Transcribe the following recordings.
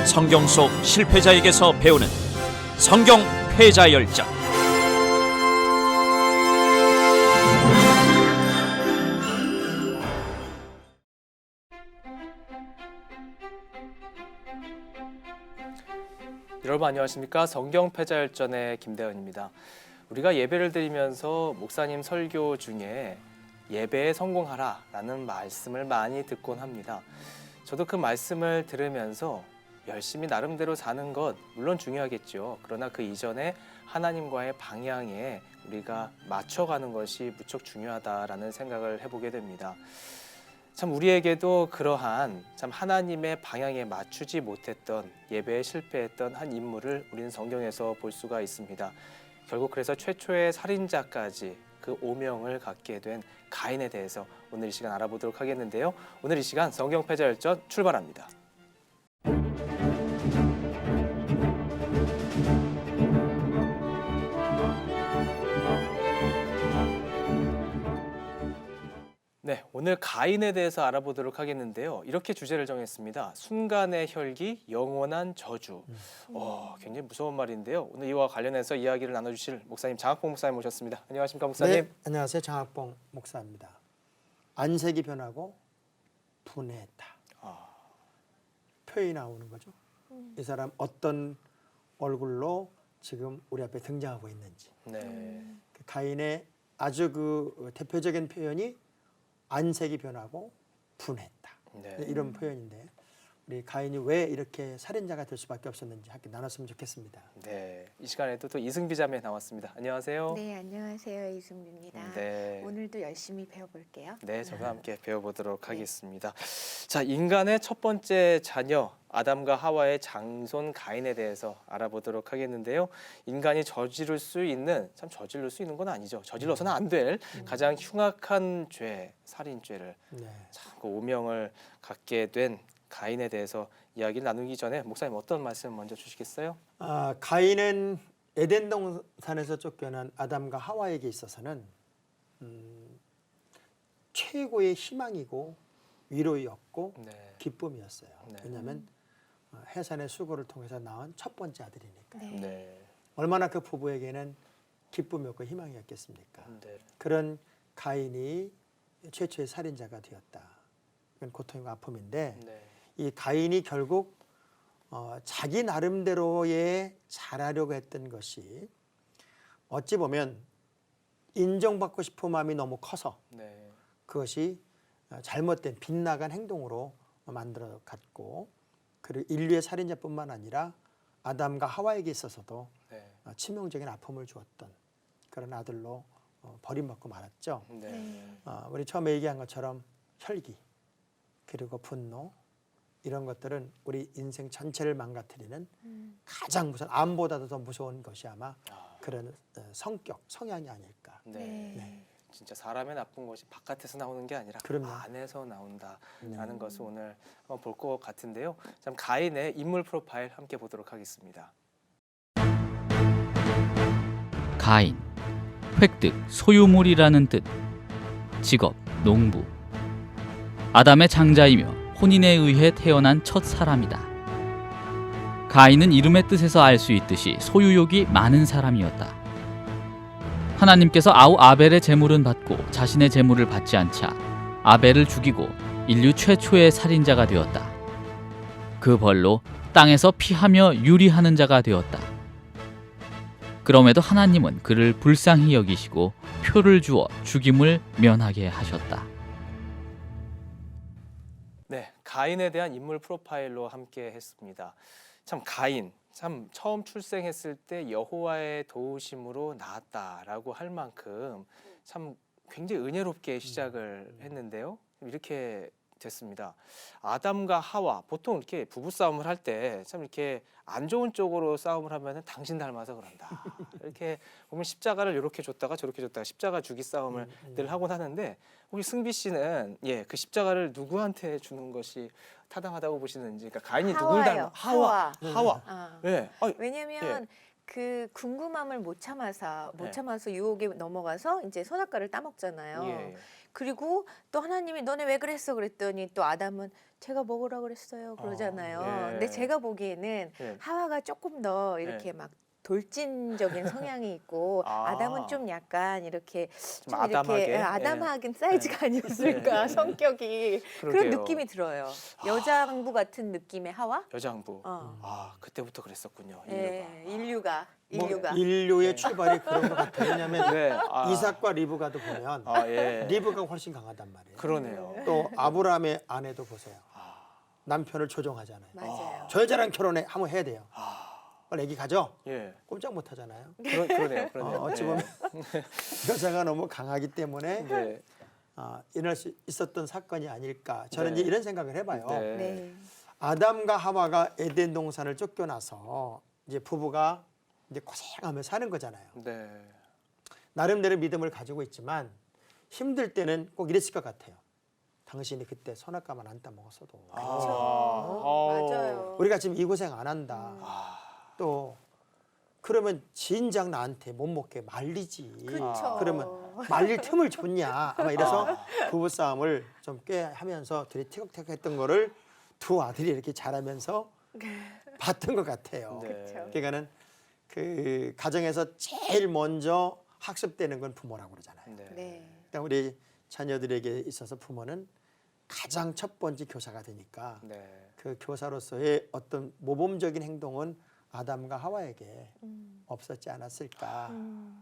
성경 속 실패자에게서 배우는 성경 패자 열전. 여러분 안녕하십니까? 성경 패자 열전의 김대현입니다. 우리가 예배를 드리면서 목사님 설교 중에 예배에 성공하라라는 말씀을 많이 듣곤 합니다. 저도 그 말씀을 들으면서 열심히 나름대로 사는 것 물론 중요하겠죠. 그러나 그 이전에 하나님과의 방향에 우리가 맞춰가는 것이 무척 중요하다라는 생각을 해보게 됩니다. 참 우리에게도 그러한 참 하나님의 방향에 맞추지 못했던 예배에 실패했던 한 인물을 우리는 성경에서 볼 수가 있습니다. 결국 그래서 최초의 살인자까지 그 오명을 갖게 된 가인에 대해서 오늘 이 시간 알아보도록 하겠는데요. 오늘 이 시간 성경 패자 열전 출발합니다. 네, 오늘 가인에 대해서 알아보도록 하겠는데요. 이렇게 주제를 정했습니다. 순간의 혈기, 영원한 저주. 굉장히 무서운 말인데요. 오늘 이와 관련해서 이야기를 나눠주실 목사님 장학봉 목사님 모셨습니다. 안녕하십니까 목사님? 네, 안녕하세요. 장학봉 목사입니다. 안색이 변하고 분해했다. 표현이 나오는 거죠. 이 사람 어떤 얼굴로 지금 우리 앞에 등장하고 있는지. 네. 가인의 아주 그 대표적인 표현이 안색이 변하고 분했다. 네. 이런 표현인데 우리 가인이 왜 이렇게 살인자가 될 수밖에 없었는지 함께 나눴으면 좋겠습니다. 네, 이 시간에도 또 이승비 자매 나왔습니다. 안녕하세요. 네, 안녕하세요. 이승비입니다. 네. 오늘도 열심히 배워볼게요. 네, 저도 함께 배워보도록 하겠습니다. 자, 인간의 첫 번째 자녀 아담과 하와의 장손 가인에 대해서 알아보도록 하겠는데요. 인간이 저지를 수 있는, 참 저지를 수 있는 건 아니죠. 저질러서는 안 될 가장 흉악한 죄, 살인죄를 네. 참 그 오명을 갖게 된 가인에 대해서 이야기를 나누기 전에 목사님 어떤 말씀 먼저 주시겠어요? 가인은 에덴 동산에서 쫓겨난 아담과 하와에게 있어서는 최고의 희망이고 위로였고 네. 기쁨이었어요. 네. 왜냐하면 해산의 수고를 통해서 낳은 첫 번째 아들이니까. 네. 네. 얼마나 그 부부에게는 기쁨이었고 희망이었겠습니까? 네. 그런 가인이 최초의 살인자가 되었다. 이건 고통과 아픔인데 네. 이 가인이 결국 자기 나름대로의 잘하려고 했던 것이 어찌 보면 인정받고 싶은 마음이 너무 커서 네. 그것이 잘못된 빗나간 행동으로 만들어 갔고, 그리고 인류의 살인자뿐만 아니라 아담과 하와에게 있어서도 네. 치명적인 아픔을 주었던 그런 아들로 버림받고 말았죠. 네. 우리 처음에 얘기한 것처럼 혈기 그리고 분노 이런 것들은 우리 인생 전체를 망가뜨리는 가장 무서운, 암보다도 더 무서운 것이 아마 그런 성격, 성향이 아닐까. 네. 네. 진짜 사람의 나쁜 것이 바깥에서 나오는 게 아니라 그럼요. 안에서 나온다라는 것을 오늘 한번 볼 것 같은데요. 참 가인의 인물 프로파일 함께 보도록 하겠습니다. 가인, 획득, 소유물이라는 뜻. 직업, 농부. 아담의 장자이며 혼인에 의해 태어난 첫 사람이다. 가인은 이름의 뜻에서 알 수 있듯이 소유욕이 많은 사람이었다. 하나님께서 아우 아벨의 제물은 받고 자신의 제물을 받지 않자 아벨을 죽이고 인류 최초의 살인자가 되었다. 그 벌로 땅에서 피하며 유리하는 자가 되었다. 그럼에도 하나님은 그를 불쌍히 여기시고 표를 주어 죽임을 면하게 하셨다. 네, 가인에 대한 인물 프로파일로 함께 했습니다. 참 가인, 참 처음 출생했을 때 여호와의 도우심으로 낳았다라고 할 만큼 참 굉장히 은혜롭게 시작을 했는데요. 이렇게 됐습니다. 아담과 하와 보통 이렇게 부부 싸움을 할 때 참 이렇게 안 좋은 쪽으로 싸움을 하면은 당신 닮아서 그런다. 이렇게 보면 십자가를 이렇게 줬다가 저렇게 줬다가 십자가 주기 싸움을 늘 하곤 하는데 혹시 승비 씨는 그 십자가를 누구한테 주는 것이 타당하다고 보시는지, 그러니까 가인이 누굴 닮아? 하와. 하와. 아. 예. 왜냐면 그 궁금함을 못 참아서 유혹에 넘어가서 이제 선악과를 따먹잖아요. 예. 그리고 또 하나님이 너네 왜 그랬어 그랬더니 또 아담은 제가 먹으라 그랬어요 그러잖아요. 예. 근데 제가 보기에는 예. 하와가 조금 더 이렇게 막 돌진적인 성향이 있고 아담은 좀 약간 이렇게 좀 아담하게? 아담하긴 사이즈가 아니었을까 성격이 그런 그러게요. 느낌이 들어요. 여장부 같은 느낌의 하와? 여장부. 그때부터 그랬었군요. 인류가. 뭐 인류의 네. 출발이 그런 것 같아요. 왜냐하면 네. 이삭과 리브가도 보면 리브가 훨씬 강하단 말이에요. 그러네요. 또 아브라함의 아내도 보세요. 남편을 조종하잖아요. 맞아요. 저 여자랑 결혼해 한번 해야 돼요. 애기 가져. 예. 꼼짝 못 하잖아요. 그러네요. 어찌 보면 여자가 너무 강하기 때문에 네. 일어날 수 있었던 사건이 아닐까. 저는 네. 이제 이런 생각을 해봐요. 네. 네. 아담과 하와가 에덴 동산을 쫓겨나서 이제 부부가 이제 고생하며 사는 거잖아요. 네. 나름대로 믿음을 가지고 있지만 힘들 때는 꼭 이랬을 것 같아요. 당신이 그때 선악과만 안 따먹었어도 맞아요. 우리가 지금 이 고생 안 한다. 또 그러면 진작 나한테 못 먹게 말리지. 그쵸. 그러면 말릴 틈을 줬냐. 아마 이래서 부부싸움을 좀 꽤 하면서 둘이 티격태격했던 거를 두 아들이 이렇게 자라면서 봤던 것 같아요. 네. 그쵸. 그러니까는 그 가정에서 제일 먼저 학습되는 건 부모라고 그러잖아요. 네. 네. 그러니까 우리 자녀들에게 있어서 부모는 가장 첫 번째 교사가 되니까 네. 그 교사로서의 어떤 모범적인 행동은 아담과 하와에게 없었지 않았을까.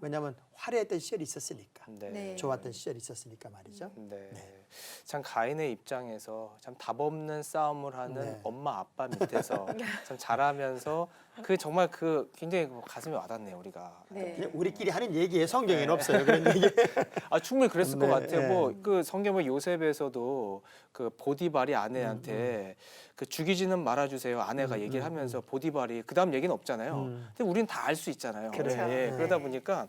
왜냐하면 화려했던 시절이 있었으니까. 네. 네. 좋았던 시절이 있었으니까 말이죠. 네. 네. 참 가인의 입장에서 참 답없는 싸움을 하는 네. 엄마 아빠 밑에서 참 자라면서 그 정말 그 굉장히 가슴에 와닿네요 우리가. 네. 그냥 우리끼리 하는 얘기에 성경에는 없어요. 그런 얘기. 충분히 그랬을 것 네, 같아요. 네. 뭐 그 성경 요셉에서도 그 보디발이 아내한테 그 죽이지는 말아주세요. 아내가 얘기를 하면서 보디발이 그 다음 얘기는 없잖아요. 근데 우리는 다 알 수 있잖아요. 그래요. 예, 네. 그러다 보니까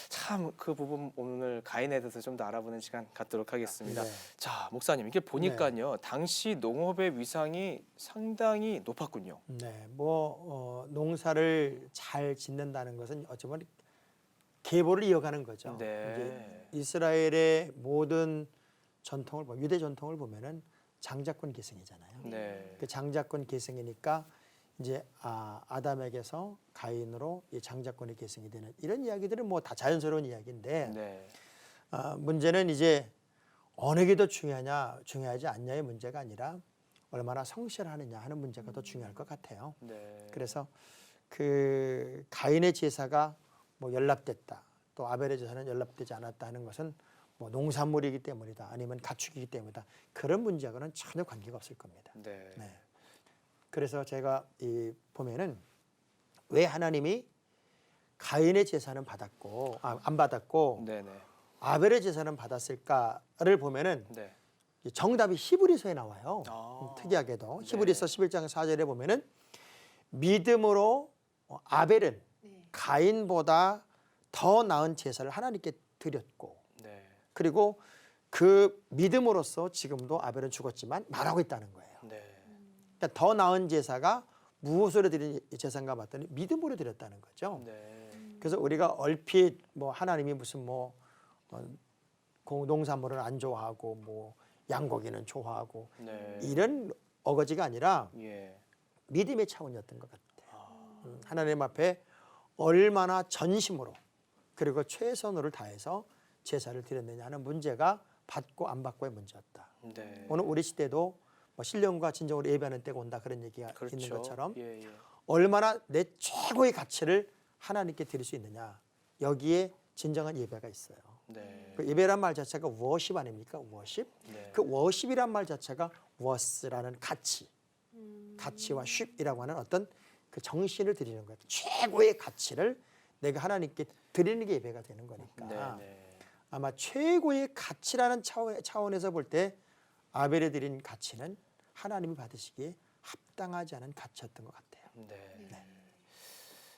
참 그 부분 오늘 가인에 대해서 좀 더 알아보는 시간 갖도록 하겠습니다. 네. 자, 목사님 이게 보니까요 당시 농업의 위상이 상당히 높았군요. 네, 농사를 잘 짓는다는 것은 어쩌면 계보를 이어가는 거죠. 네. 이제 이스라엘의 모든 전통을 유대 전통을 보면은 장자권 계승이잖아요. 네. 그 장자권 계승이니까 이제 아담에게서 가인으로 이 장자권의 계승이 되는 이런 이야기들은 뭐 다 자연스러운 이야기인데 네. 문제는 이제 어느 게 더 중요하지 않냐의 문제가 아니라 얼마나 성실하느냐 하는 문제가 더 중요할 것 같아요. 네. 그래서 그 가인의 제사가 뭐 연락됐다, 또 아벨의 제사는 연락되지 않았다 하는 것은 뭐 농산물이기 때문이다, 아니면 가축이기 때문이다, 그런 문제하고는 전혀 관계가 없을 겁니다. 네. 네. 그래서 제가 보면은 왜 하나님이 가인의 제사는 받았고 안 받았고 네. 네. 아벨의 제사는 받았을까를 보면은 네. 정답이 히브리서에 나와요. 아. 특이하게도 네. 히브리서 11장 4절에 보면은 믿음으로 아벨은 가인보다 더 나은 제사를 하나님께 드렸고, 네. 그리고 그 믿음으로써 지금도 아벨은 죽었지만 말하고 있다는 거예요. 네. 그러니까 더 나은 제사가 무엇으로 드린 제사인가 봤더니 믿음으로 드렸다는 거죠. 네. 그래서 우리가 얼핏 뭐 하나님이 무슨 농산물은 안 좋아하고 뭐 양고기는 좋아하고 네. 이런 어거지가 아니라 예. 믿음의 차원이었던 것 같아요. 하나님 앞에 얼마나 전심으로 그리고 최선을 다해서 제사를 드렸느냐 하는 문제가 받고 안 받고의 문제였다. 네. 오늘 우리 시대도 뭐 신령과 진정으로 예배하는 때가 온다 그런 얘기가 그렇죠. 있는 것처럼 예. 얼마나 내 최고의 가치를 하나님께 드릴 수 있느냐, 여기에 진정한 예배가 있어요. 네. 그 예배란 말 자체가 워십 아닙니까? 워십. 네. 그 워십이란 말 자체가 워스라는 가치와 쉽이라고 하는 어떤 그 정신을 드리는 거예요. 최고의 가치를 내가 하나님께 드리는 게 예배가 되는 거니까. 네. 아마 최고의 가치라는 차원에서 볼 때 아벨이 드린 가치는 하나님이 받으시기에 합당하지 않은 가치였던 것 같아요. 네.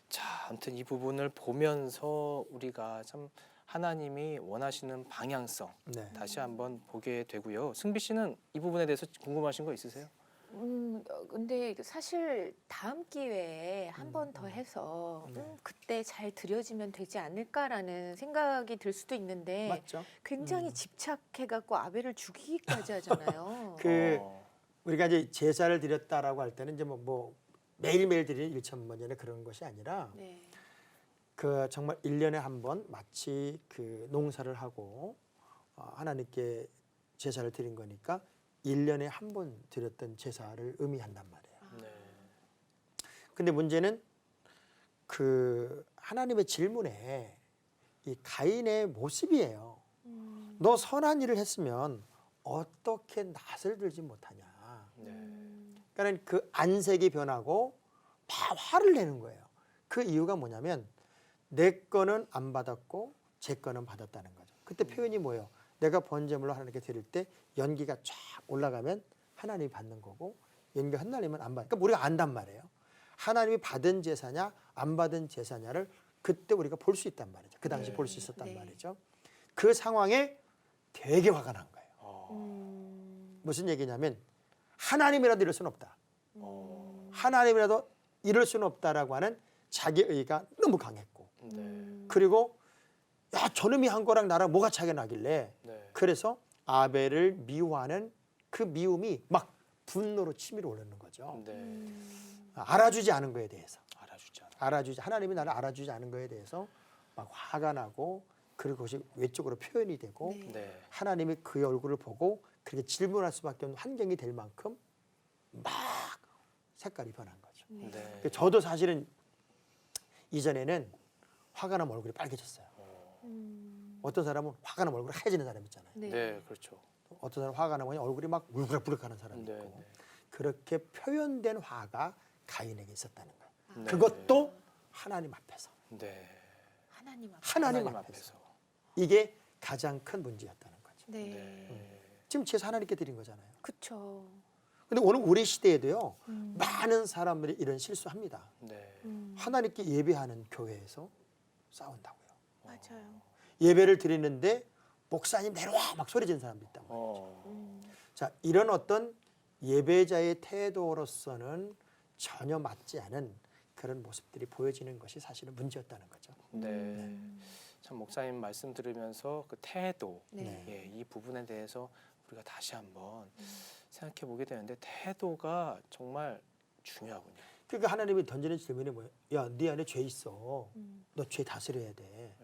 자, 아무튼 이 부분을 보면서 우리가 참 하나님이 원하시는 방향성 네. 다시 한번 보게 되고요. 승비 씨는 이 부분에 대해서 궁금하신 거 있으세요? 근데 사실 다음 기회에 한 번 더 해서 네. 그때 잘 들여지면 되지 않을까라는 생각이 들 수도 있는데 맞죠? 굉장히 집착해갖고 아벨을 죽이기까지 하잖아요. 우리가 이제 제사를 드렸다라고 할 때는 이제 뭐 매일매일 드리는 일천번전의 그런 것이 아니라 네. 그 정말 1년에 한 번 마치 그 농사를 하고 하나님께 제사를 드린 거니까 1년에 한 번 드렸던 제사를 의미한단 말이에요. 네. 근데 문제는 그 하나님의 질문에 이 가인의 모습이에요. 너 선한 일을 했으면 어떻게 낯을 들지 못하냐. 그러니까 그 안색이 변하고 막 화를 내는 거예요. 그 이유가 뭐냐면 내 거는 안 받았고 제 거는 받았다는 거죠. 그때 표현이 뭐예요? 내가 번제물로 하나님께 드릴 때 연기가 쫙 올라가면 하나님이 받는 거고 연기가 흩날리면 안 받는. 그러니까 우리가 안단 말이에요. 하나님이 받은 제사냐 안 받은 제사냐를 그때 우리가 볼 수 있단 말이죠. 그 당시 볼 수 있었단 네. 말이죠. 그 상황에 되게 화가 난 거예요. 무슨 얘기냐면 하나님이라도 이럴 수는 없다. 하나님이라도 이럴 수는 없다라고 하는 자기 의가 너무 강했고 그리고 야 저놈이 한 거랑 나랑 뭐가 차이가 나길래 그래서 아벨을 미워하는 그 미움이 막 분노로 치밀어 오르는 거죠. 알아주지 않은 거에 대해서 하나님이 나를 알아주지 않은 거에 대해서 막 화가 나고 그리고 그것이 외적으로 표현이 되고 하나님이 그의 얼굴을 보고 그렇게 질문할 수밖에 없는 환경이 될 만큼 막 색깔이 변한 거죠. 저도 사실은 이전에는 화가 나면 얼굴이 빨개졌어요. 어떤 사람은 화가 나면 얼굴이 하얘지는 사람 있잖아요. 네, 그렇죠. 어떤 사람은 화가 나면 얼굴이 막 울그락불락하는 사람이 있고 그렇게 표현된 화가 가인에게 있었다는 거예요. 그것도 하나님 앞에서. 하나님 앞에서. 이게 가장 큰 문제였다는 거죠. 지금 제사 하나님께 드린 거잖아요. 그렇죠. 근데 오늘 우리 시대에도요. 많은 사람들이 이런 실수합니다. 하나님께 예배하는 교회에서 싸운다고요. 맞아요. 예배를 드리는데 목사님 내려와 막 소리 지르는 사람도 있단 말이죠. 자, 이런 어떤 예배자의 태도로서는 전혀 맞지 않은 그런 모습들이 보여지는 것이 사실은 문제였다는 거죠. 참 목사님 말씀 들으면서 그 태도, 네. 예, 이 부분에 대해서 우리가 다시 한번 생각해 보게 되는데 태도가 정말 중요하군요. 그러니까 하나님이 던지는 질문이 뭐예요? 야, 네 안에 죄 있어. 너 죄 다스려야 돼.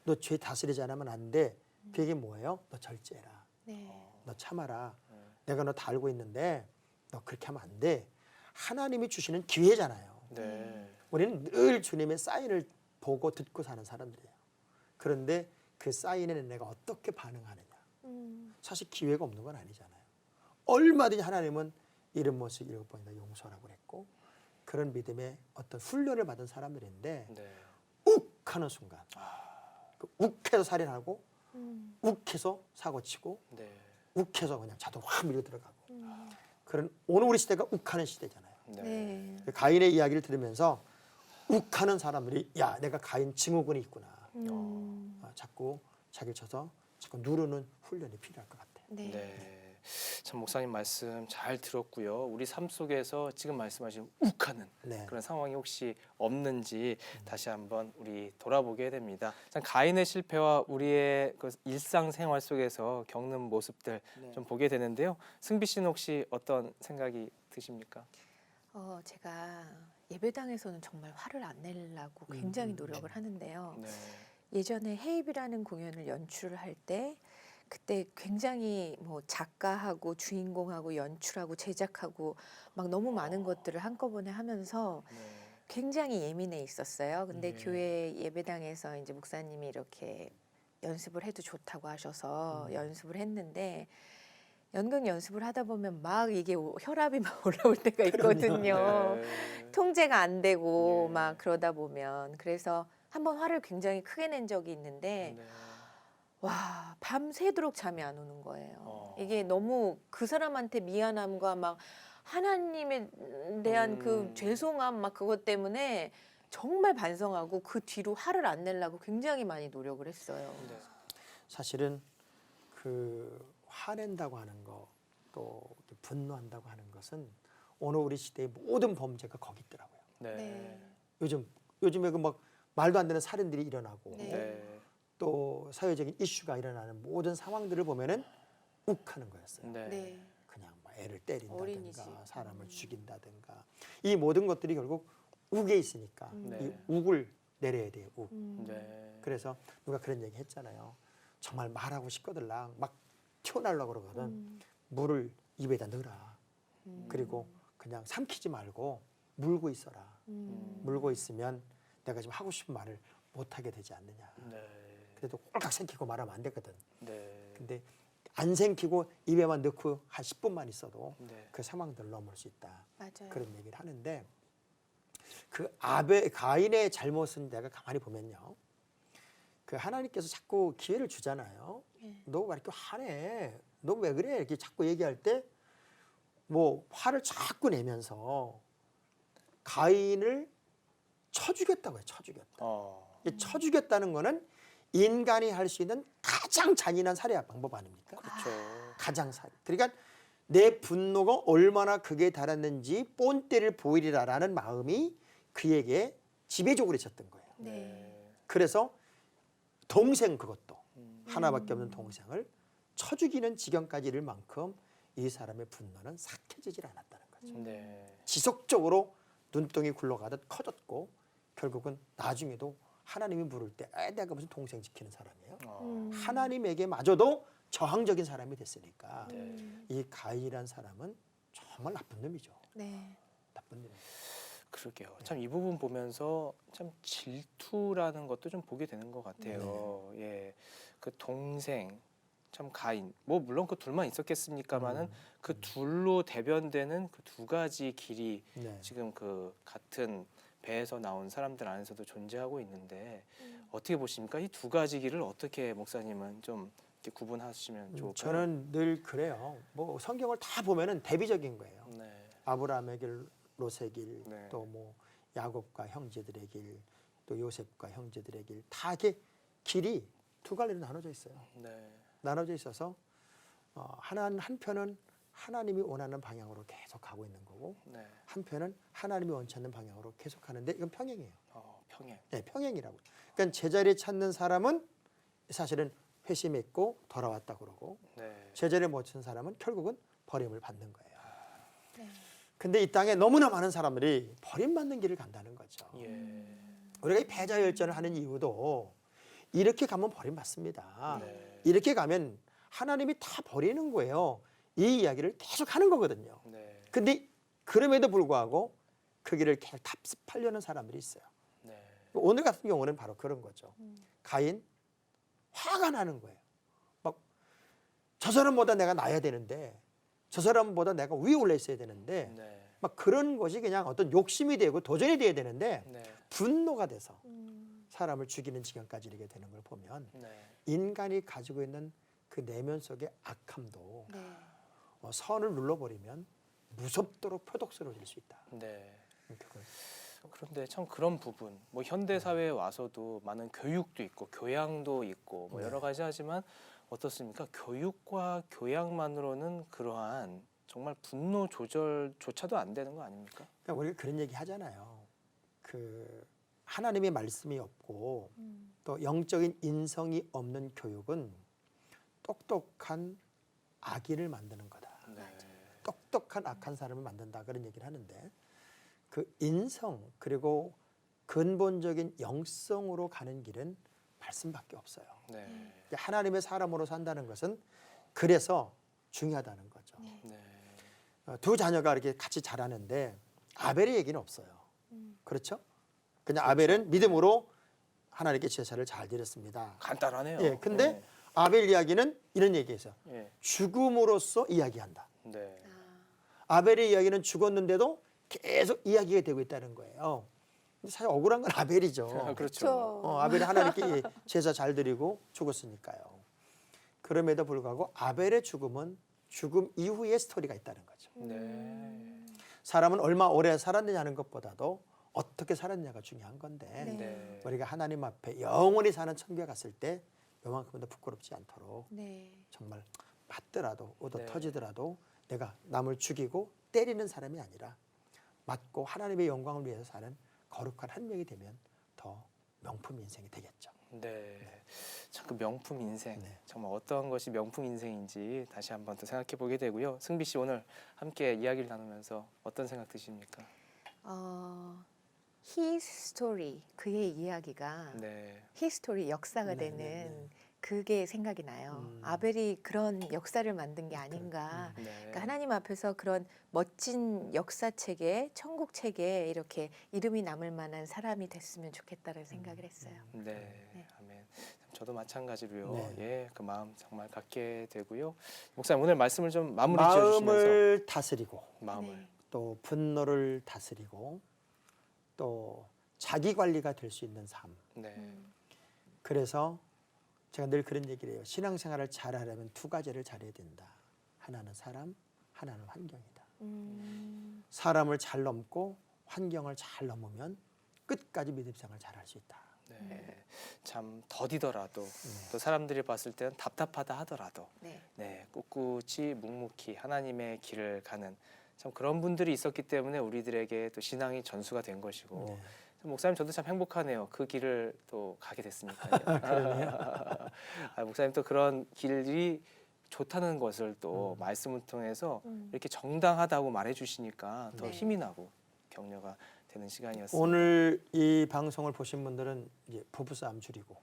너 죄 다스리지 않으면 안 돼. 그게 뭐예요? 너 절제해라. 너 참아라. 내가 너 다 알고 있는데 너 그렇게 하면 안 돼. 하나님이 주시는 기회잖아요. 우리는 늘 주님의 사인을 보고 듣고 사는 사람들이에요. 그런데 그 사인에 내가 어떻게 반응하느냐. 사실 기회가 없는 건 아니잖아요. 얼마든지 하나님은 70모씩 7번이나 용서라고 그랬고 그런 믿음의 어떤 훈련을 받은 사람들인데 욱 하는 순간 그 욱해서 살인하고 욱해서 사고치고 욱해서 그냥 자동 확 밀려 들어가고 그런 오늘 우리 시대가 욱하는 시대잖아요. 가인의 이야기를 들으면서 욱하는 사람들이 야 내가 가인 증후군이 있구나. 자꾸 자기를 쳐서 자꾸 누르는 훈련이 필요할 것 같아요. 참 목사님 말씀 잘 들었고요. 우리 삶 속에서 지금 말씀하신 욱하는 그런 상황이 혹시 없는지 다시 한번 우리 돌아보게 됩니다. 참 가인의 실패와 우리의 그 일상생활 속에서 겪는 모습들 좀 보게 되는데요. 승비 씨는 혹시 어떤 생각이 드십니까? 제가 예배당에서는 정말 화를 안 내려고 굉장히 노력을 하는데요. 예전에 해입이라는 공연을 연출을 할 때 그때 굉장히 뭐 작가하고 주인공하고 연출하고 제작하고 막 너무 많은 것들을 한꺼번에 하면서 굉장히 예민해 있었어요. 근데 교회 예배당에서 이제 목사님이 이렇게 연습을 해도 좋다고 하셔서 연습을 했는데 연극 연습을 하다 보면 막 이게 혈압이 막 올라올 때가 있거든요. 통제가 안 되고 막 그러다 보면 그래서 한번 화를 굉장히 크게 낸 적이 있는데 와, 밤새도록 잠이 안 오는 거예요. 어. 이게 너무 그 사람한테 미안함과 막 하나님에 대한 그 죄송함 막 그것 때문에 정말 반성하고 그 뒤로 화를 안 내려고 굉장히 많이 노력을 했어요. 네. 사실은 그 화낸다고 하는 거, 또 분노한다고 하는 것은 오늘 우리 시대의 모든 범죄가 거기 있더라고요. 네. 네. 요즘에 그 막 말도 안 되는 살인들이 일어나고 네. 네. 또 사회적인 이슈가 일어나는 모든 상황들을 보면은 욱하는 거였어요. 네. 네. 그냥 뭐 애를 때린다든가 어린이집. 사람을 죽인다든가 이 모든 것들이 결국 욱에 있으니까 네. 이 욱을 내려야 돼요. 욱. 네. 그래서 누가 그런 얘기 했잖아요. 정말 말하고 싶거들랑 막 튀어나오려고 그러거든. 물을 입에다 넣어라. 그리고 그냥 삼키지 말고 물고 있어라. 물고 있으면 내가 지금 하고 싶은 말을 못하게 되지 않느냐. 네. 그래도 꼴깍 생기고 말하면 안 되거든. 네. 근데 안 생기고 입에만 넣고 한 10분만 있어도 네. 그 상황들을 넘을 수 있다. 맞아요. 그런 얘기를 하는데 그 가인의 잘못은 내가 가만히 보면요. 그 하나님께서 자꾸 기회를 주잖아요. 네. 너 왜 이렇게 화내? 너 왜 그래? 이렇게 자꾸 얘기할 때 뭐 화를 자꾸 내면서 가인을 쳐주겠다고 해요. 쳐주겠다. 이 쳐주겠다는 거는 인간이 할 수 있는 가장 잔인한 살해 방법 아닙니까? 그렇죠. 가장 살해. 그러니까 내 분노가 얼마나 극에 달했는지 본때를 보이리라라는 마음이 그에게 지배적으로 있었던 거예요. 네. 그래서 동생 그것도 하나밖에 없는 동생을 쳐 죽이는 지경까지 이를 만큼 이 사람의 분노는 삭혀지질 않았다는 거죠. 네. 지속적으로 눈덩이 굴러가듯 커졌고 결국은 나중에도 하나님이 부를 때 내가 무슨 동생 지키는 사람이에요. 하나님에게마저도 저항적인 사람이 됐으니까 네. 이 가인이라는 사람은 정말 나쁜 놈이죠. 네. 나쁜 놈. 그러게요. 참 이 부분 보면서 참 질투라는 것도 좀 보게 되는 것 같아요. 예, 그 동생 참 가인. 뭐 물론 그 둘만 있었겠습니까마는 그 둘로 대변되는 그 두 가지 길이 네. 지금 그 같은 배에서 나온 사람들 안에서도 존재하고 있는데 어떻게 보십니까? 이 두 가지 길을 어떻게 목사님은 좀 이렇게 구분하시면 좋을까요? 저는 늘 그래요. 뭐 성경을 다 보면은 대비적인 거예요. 네. 아브라함의 길, 롯의 길, 네. 또 뭐 야곱과 형제들의 길, 또 요셉과 형제들의 길, 다 이렇게 길이 두 갈래로 나눠져 있어요. 네. 나눠져 있어서 한편은 하나님이 원하는 방향으로 계속 가고 있는 거고, 네. 한편은 하나님이 원치 않는 방향으로 계속 가는데 이건 평행이에요. 평행. 네, 평행이라고. 그러니까 제자리에 찾는 사람은 사실은 회심했고 돌아왔다 그러고, 네. 제자리에 못 찾는 사람은 결국은 버림을 받는 거예요. 네. 근데 이 땅에 너무나 많은 사람들이 버림받는 길을 간다는 거죠. 예. 우리가 이 패자열전을 하는 이유도 이렇게 가면 버림받습니다. 네. 이렇게 가면 하나님이 다 버리는 거예요. 이 이야기를 계속 하는 거거든요. 네. 근데 그럼에도 불구하고 그 길을 계속 답습하려는 사람들이 있어요. 네. 오늘 같은 경우는 바로 그런 거죠. 가인 화가 나는 거예요. 막 저 사람보다 내가 나야 되는데, 저 사람보다 내가 위에 올라 있어야 되는데, 네. 막 그런 것이 그냥 어떤 욕심이 되고 도전이 돼야 되는데 네. 분노가 돼서 사람을 죽이는 지경까지 이르게 되는 걸 보면 네. 인간이 가지고 있는 그 내면 속의 악함도 네. 선을 눌러버리면 무섭도록 표독스러워질 수 있다. 네. 그걸. 그런데 참 그런 부분, 뭐 현대 사회에 와서도 많은 교육도 있고 교양도 있고 뭐 여러 가지 하지만 어떻습니까? 교육과 교양만으로는 그러한 정말 분노 조절조차도 안 되는 거 아닙니까? 그러니까 우리가 그런 얘기 하잖아요. 그 하나님의 말씀이 없고 또 영적인 인성이 없는 교육은 똑똑한 아기를 만드는 거다. 네. 똑똑한 악한 사람을 만든다 그런 얘기를 하는데 그 인성 그리고 근본적인 영성으로 가는 길은 말씀밖에 없어요. 네. 하나님의 사람으로 산다는 것은 그래서 중요하다는 거죠. 네. 두 자녀가 이렇게 같이 자라는데 아벨의 얘기는 없어요. 그렇죠? 그냥 아벨은 믿음으로 하나님께 제사를 잘 드렸습니다. 간단하네요. 예, 근데 아벨 이야기는 이런 얘기에서 예. 죽음으로써 이야기한다. 네. 아벨의 이야기는 죽었는데도 계속 이야기가 되고 있다는 거예요. 근데 사실 억울한 건 아벨이죠. 그렇죠. 아벨이 하나님께 제사 잘 드리고 죽었으니까요. 그럼에도 불구하고 아벨의 죽음은 죽음 이후의 스토리가 있다는 거죠. 네. 사람은 얼마 오래 살았느냐는 것보다도 어떻게 살았느냐가 중요한 건데 네. 우리가 하나님 앞에 영원히 사는 천국에 갔을 때 요만큼도 부끄럽지 않도록 네. 정말 맞더라도 얻어 네. 터지더라도 내가 남을 죽이고 때리는 사람이 아니라 맞고 하나님의 영광을 위해서 사는 거룩한 한 명이 되면 더 명품 인생이 되겠죠. 네. 참 그 명품 인생 네. 정말 어떠한 것이 명품 인생인지 다시 한번 또 생각해 보게 되고요. 승비 씨 오늘 함께 이야기를 나누면서 어떤 생각 드십니까? His story, 그의 이야기가 네. 히스토리 역사가 네, 되는 네, 네. 그게 생각이 나요. 아벨이 그런 역사를 만든 게 아닌가. 네. 그러니까 하나님 앞에서 그런 멋진 역사책에 천국책에 이렇게 이름이 남을 만한 사람이 됐으면 좋겠다는 생각을 했어요. 네. 네. 아멘. 저도 마찬가지로요. 네. 예, 그 마음 정말 갖게 되고요. 목사님 오늘 말씀을 좀 마무리 지어주시면서 마음을 다스리고 마음을 네. 또 분노를 다스리고 또 자기 관리가 될 수 있는 삶. 네. 그래서 제가 늘 그런 얘기를 해요. 신앙생활을 잘하려면 두 가지를 잘해야 된다. 하나는 사람, 하나는 환경이다. 사람을 잘 넘고 환경을 잘 넘으면 끝까지 믿음생활을 잘할 수 있다. 네. 참 더디더라도 또 사람들이 봤을 때는 답답하다 하더라도 네. 네, 꿋꿋이 묵묵히 하나님의 길을 가는 참 그런 분들이 있었기 때문에 우리들에게 또 신앙이 전수가 된 것이고 네. 목사님 저도 참 행복하네요. 그 길을 또 가게 됐으니까요. 목사님 또 그런 길이 좋다는 것을 또 말씀을 통해서 이렇게 정당하다고 말해주시니까 더 네. 힘이 나고 격려가 되는 시간이었습니다. 오늘 이 방송을 보신 분들은 이제 부부싸움 줄이고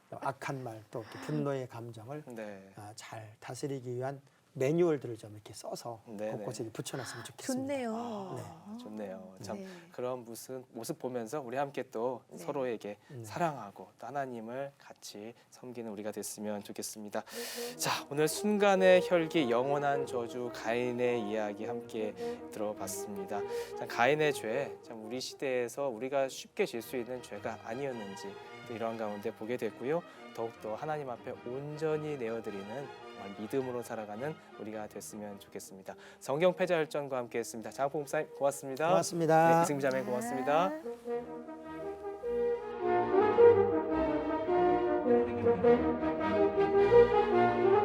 또 악한 말 또 분노의 감정을 네. 잘 다스리기 위한 매뉴얼들을 좀 이렇게 써서 네네. 곳곳에 붙여놨으면 좋겠습니다. 좋네요. 좋네요. 참 네. 그런 모습 보면서 우리 함께 또 네. 서로에게 사랑하고 또 하나님을 같이 섬기는 우리가 됐으면 좋겠습니다. 자, 오늘 순간의 혈기 영원한 저주 가인의 이야기 함께 들어봤습니다. 참 가인의 죄, 참 우리 시대에서 우리가 쉽게 질 수 있는 죄가 아니었는지 또 이러한 가운데 보게 됐고요. 더욱더 하나님 앞에 온전히 내어드리는 정말 믿음으로 살아가는 우리가 됐으면 좋겠습니다. 성경 패자 열전과 함께했습니다. 장학봉 목사님 고맙습니다. 고맙습니다. 네, 이승자매 고맙습니다. 아.